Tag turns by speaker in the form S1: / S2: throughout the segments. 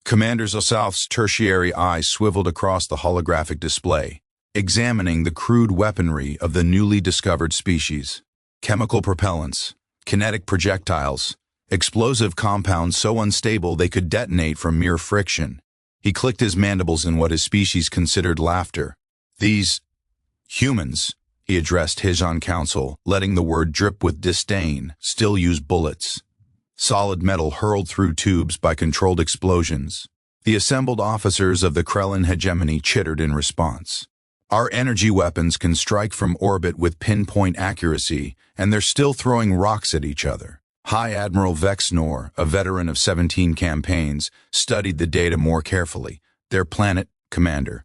S1: Commander Zxalth's tertiary eye swiveled across the holographic display, examining the crude weaponry of the newly discovered species. Chemical propellants, kinetic projectiles, explosive compounds so unstable they could detonate from mere friction. He clicked his mandibles in what his species considered laughter. These humans, he addressed his on council, letting the word drip with disdain, still use bullets. Solid metal hurled through tubes by controlled explosions. The assembled officers of the Krellan Hegemony chittered in response. Our energy weapons can strike from orbit with pinpoint accuracy, and they're still throwing rocks at each other. High Admiral Vexnor, a veteran of 17 campaigns, studied the data more carefully. Their planet, Commander.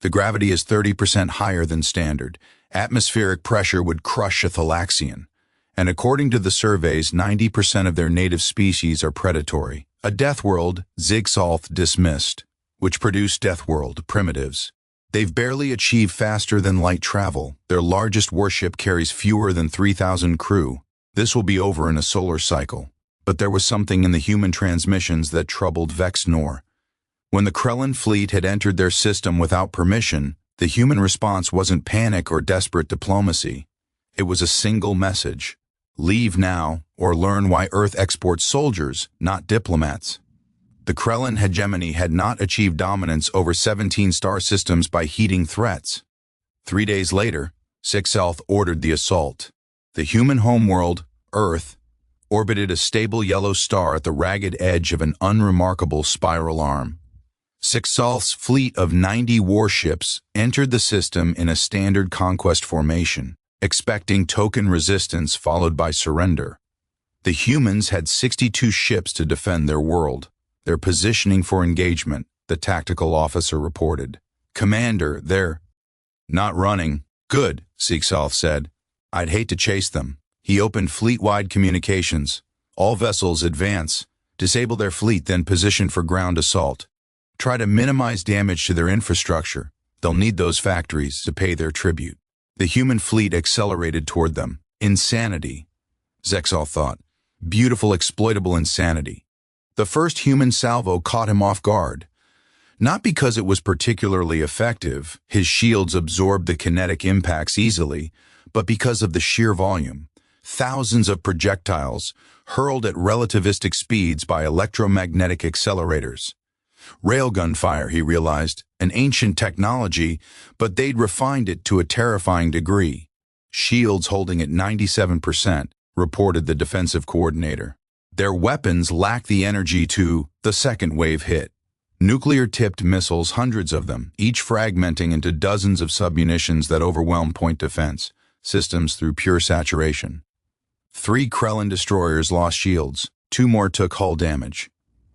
S1: The gravity is 30% higher than standard. Atmospheric pressure would crush a Thalaxian. And according to the surveys, 90% of their native species are predatory. A Deathworld, Zxalth dismissed, which produced Deathworld primitives. They've barely achieved faster than light travel. Their largest warship carries fewer than 3,000 crew. This will be over in a solar cycle. But there was something in the human transmissions that troubled Vexnor. When the Krellan fleet had entered their system without permission, the human response wasn't panic or desperate diplomacy. It was a single message. Leave now, or learn why Earth exports soldiers, not diplomats. The Krellan Hegemony had not achieved dominance over 17 star systems by heeding threats. 3 days later, Zxalth ordered the assault. The human homeworld, Earth, orbited a stable yellow star at the ragged edge of an unremarkable spiral arm. Zxalth's fleet of 90 warships entered the system in a standard conquest formation, expecting token resistance followed by surrender. The humans had 62 ships to defend their world. They're positioning for engagement, the tactical officer reported. Commander, they're not running. Good, Zxalth said. I'd hate to chase them. He opened fleet-wide communications. All vessels advance. Disable their fleet, then position for ground assault. Try to minimize damage to their infrastructure. They'll need those factories to pay their tribute. The human fleet accelerated toward them. Insanity, Zxalth thought. Beautiful exploitable insanity. The first human salvo caught him off guard. Not because it was particularly effective, his shields absorbed the kinetic impacts easily, but because of the sheer volume. Thousands of projectiles hurled at relativistic speeds by electromagnetic accelerators. Railgun fire, he realized, an ancient technology, but they'd refined it to a terrifying degree. Shields holding at 97%, reported the defensive coordinator. Their weapons lack the energy to the second wave hit. Nuclear-tipped missiles, hundreds of them, each fragmenting into dozens of submunitions that overwhelm point defense systems through pure saturation. 3 Krellan destroyers lost shields. 2 more took hull damage.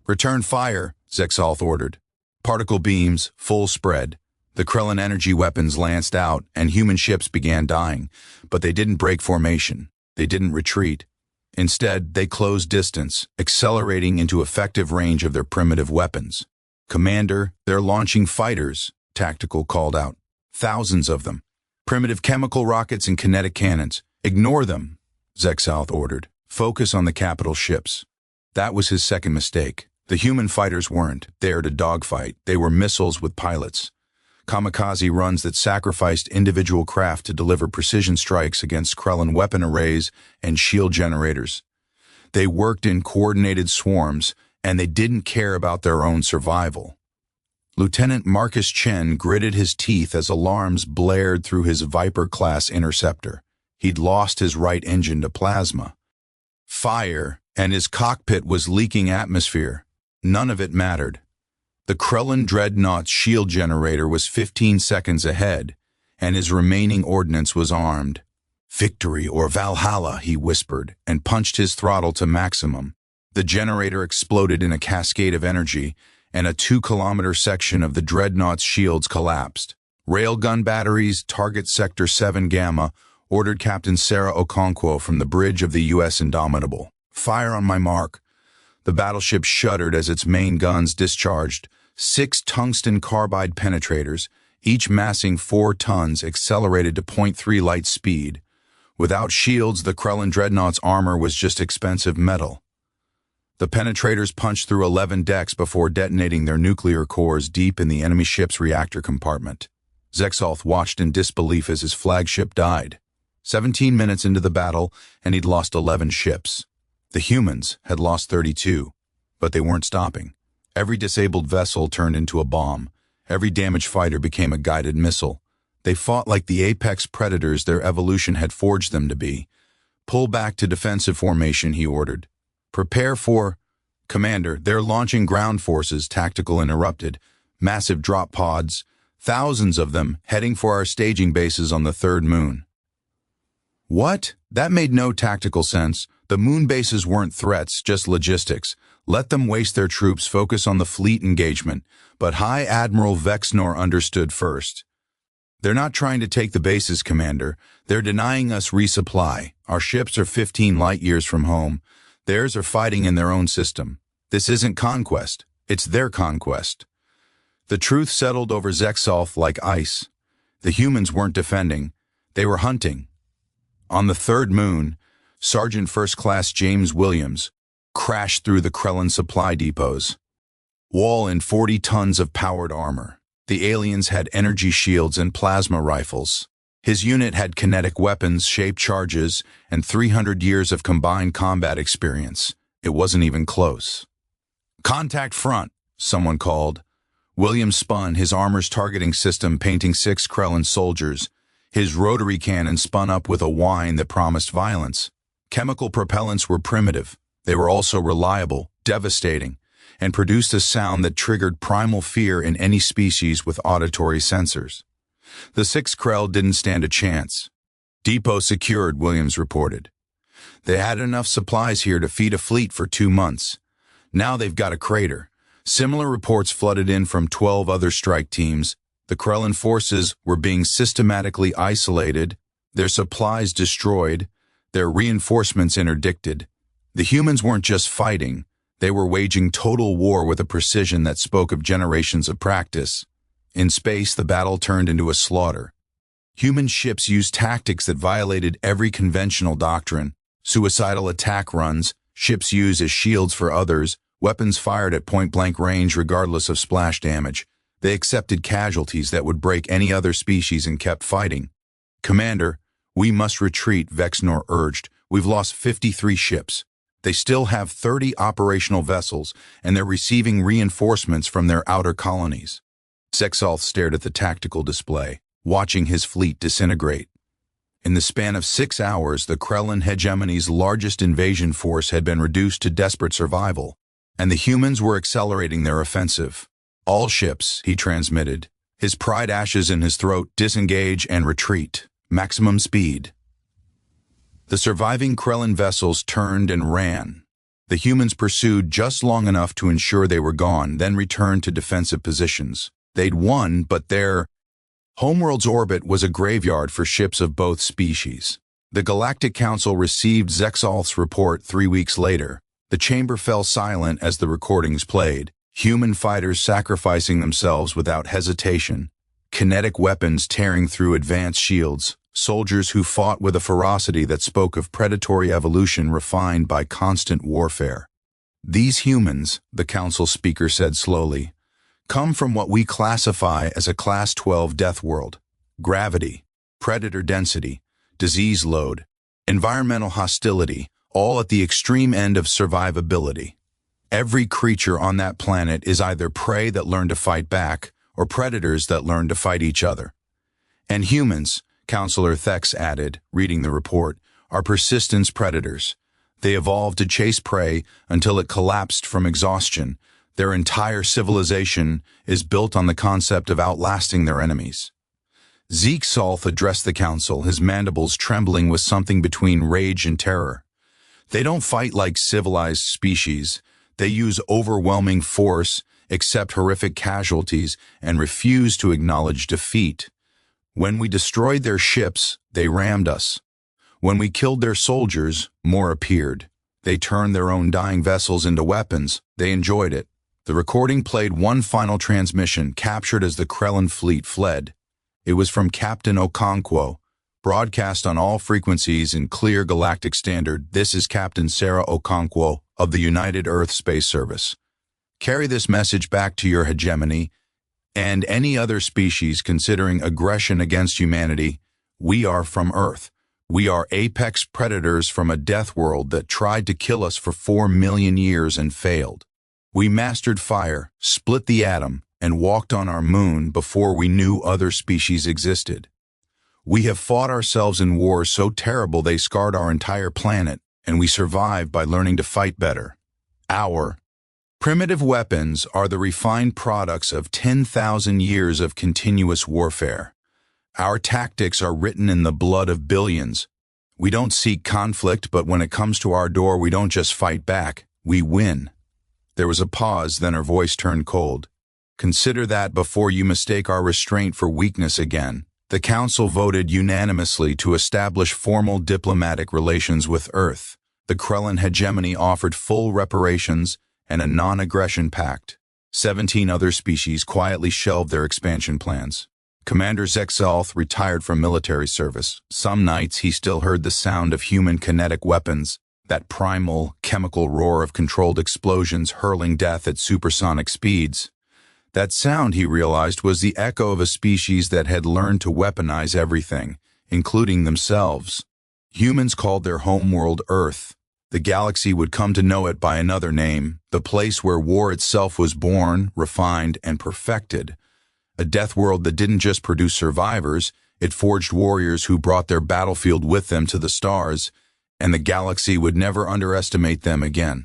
S1: Return fire, Zxalth ordered. Particle beams, full spread. The Krellan energy weapons lanced out, and human ships began dying, but they didn't break formation. They didn't retreat. Instead, they closed distance, accelerating into effective range of their primitive weapons. Commander, they're launching fighters, Tactical called out. Thousands of them. Primitive chemical rockets and kinetic cannons. Ignore them, Zxalth ordered. Focus on the capital ships. That was his second mistake. The human fighters weren't there to dogfight. They were missiles with pilots. Kamikaze runs that sacrificed individual craft to deliver precision strikes against Krellan weapon arrays and shield generators. They worked in coordinated swarms, and they didn't care about their own survival. Lieutenant Marcus Chen gritted his teeth as alarms blared through his Viper-class interceptor. He'd lost his right engine to plasma. Fire, and his cockpit was leaking atmosphere. None of it mattered. The Krellan Dreadnought's shield generator was 15 seconds ahead, and his remaining ordnance was armed. Victory or Valhalla, he whispered, and punched his throttle to maximum. The generator exploded in a cascade of energy, and a 2-kilometer section of the Dreadnought's shields collapsed. Railgun batteries, target Sector 7 Gamma, ordered Captain Sarah Okonkwo from the bridge of the U.S. Indomitable. Fire on my mark. The battleship shuddered as its main guns discharged. 6 tungsten carbide penetrators, each massing 4 tons, accelerated to 0.3 light speed. Without shields, the Krellan Dreadnought's armor was just expensive metal. The penetrators punched through 11 decks before detonating their nuclear cores deep in the enemy ship's reactor compartment. Zxalth watched in disbelief as his flagship died. 17 minutes into the battle, and he'd lost 11 ships. The humans had lost 32, but they weren't stopping. Every disabled vessel turned into a bomb. Every damaged fighter became a guided missile. They fought like the apex predators their evolution had forged them to be. "Pull back to defensive formation," he ordered. "Prepare for—" "Commander, they're launching ground forces," Tactical interrupted. "Massive drop pods, thousands of them, heading for our staging bases on the third moon." What? That made no tactical sense. The moon bases weren't threats, just logistics. Let them waste their troops, focus on the fleet engagement. But High Admiral Vexnor understood first. "They're not trying to take the bases, Commander. They're denying us resupply. Our ships are 15 light years from home. Theirs are fighting in their own system. This isn't conquest. It's their conquest." The truth settled over Zxalth like ice. The humans weren't defending. They were hunting. On the third moon, Sergeant First Class James Williams crashed through the Krellan supply depots. Wall in 40 tons of powered armor. The aliens had energy shields and plasma rifles. His unit had kinetic weapons, shaped charges, and 300 years of combined combat experience. It wasn't even close. "Contact front," someone called. Williams spun, his armor's targeting system painting 6 Krellan soldiers. His rotary cannon spun up with a whine that promised violence. Chemical propellants were primitive. They were also reliable, devastating, and produced a sound that triggered primal fear in any species with auditory sensors. The 6 Krell didn't stand a chance. "Depot secured," Williams reported. "They had enough supplies here to feed a fleet for 2 months. Now they've got a crater." Similar reports flooded in from 12 other strike teams. The Krellan forces were being systematically isolated, their supplies destroyed, their reinforcements interdicted. The humans weren't just fighting, they were waging total war with a precision that spoke of generations of practice. In space, the battle turned into a slaughter. Human ships used tactics that violated every conventional doctrine: suicidal attack runs, ships used as shields for others, weapons fired at point-blank range regardless of splash damage. They accepted casualties that would break any other species and kept fighting. "Commander, we must retreat," Vexnor urged. "We've lost 53 ships. They still have 30 operational vessels, and they're receiving reinforcements from their outer colonies." Zxalth stared at the tactical display, watching his fleet disintegrate. In the span of 6 hours, the Krellan Hegemony's largest invasion force had been reduced to desperate survival, and the humans were accelerating their offensive. "All ships," he transmitted, his pride ashes in his throat, "disengage and retreat. Maximum speed." The surviving Krellan vessels turned and ran. The humans pursued just long enough to ensure they were gone, then returned to defensive positions. They'd won, but their homeworld's orbit was a graveyard for ships of both species. The Galactic Council received Zxalth's report 3 weeks later. The chamber fell silent as the recordings played. Human fighters sacrificing themselves without hesitation, kinetic weapons tearing through advanced shields, soldiers who fought with a ferocity that spoke of predatory evolution refined by constant warfare. "These humans," the council speaker said slowly, "come from what we classify as a Class 12 death world. Gravity, predator density, disease load, environmental hostility, all at the extreme end of survivability. Every creature on that planet is either prey that learn to fight back or predators that learn to fight each other. And humans," Counselor Thex added, reading the report, "are persistence predators. They evolved to chase prey until it collapsed from exhaustion. Their entire civilization is built on the concept of outlasting their enemies." Zxalth addressed the council, his mandibles trembling with something between rage and terror. "They don't fight like civilized species. They use overwhelming force, accept horrific casualties, and refuse to acknowledge defeat. When we destroyed their ships, they rammed us. When we killed their soldiers, more appeared. They turned their own dying vessels into weapons. They enjoyed it." The recording played one final transmission, captured as the Krellan fleet fled. It was from Captain Okonkwo, broadcast on all frequencies in clear galactic standard. "This is Captain Sarah Okonkwo, of the United Earth Space Service. Carry this message back to your hegemony and any other species considering aggression against humanity. We are from Earth. We are apex predators from a death world that tried to kill us for 4 million years and failed. We mastered fire, split the atom, and walked on our moon before we knew other species existed. We have fought ourselves in wars so terrible they scarred our entire planet, and we survived by learning to fight better. Our primitive weapons are the refined products of 10,000 years of continuous warfare. Our tactics are written in the blood of billions. We don't seek conflict, but when it comes to our door, we don't just fight back, we win. There was a pause, then her voice turned cold. Consider that before you mistake our restraint for weakness again. The Council voted unanimously to establish formal diplomatic relations with Earth. The Krellan Hegemony offered full reparations and a non-aggression pact. 17 other species quietly shelved their expansion plans. Commander Zxalth retired from military service. Some nights he still heard the sound of human kinetic weapons, that primal, chemical roar of controlled explosions hurling death at supersonic speeds. That sound, he realized, was the echo of a species that had learned to weaponize everything, including themselves. Humans called their homeworld Earth. The galaxy would come to know it by another name, the place where war itself was born, refined, and perfected. A death world that didn't just produce survivors, it forged warriors who brought their battlefield with them to the stars, and the galaxy would never underestimate them again.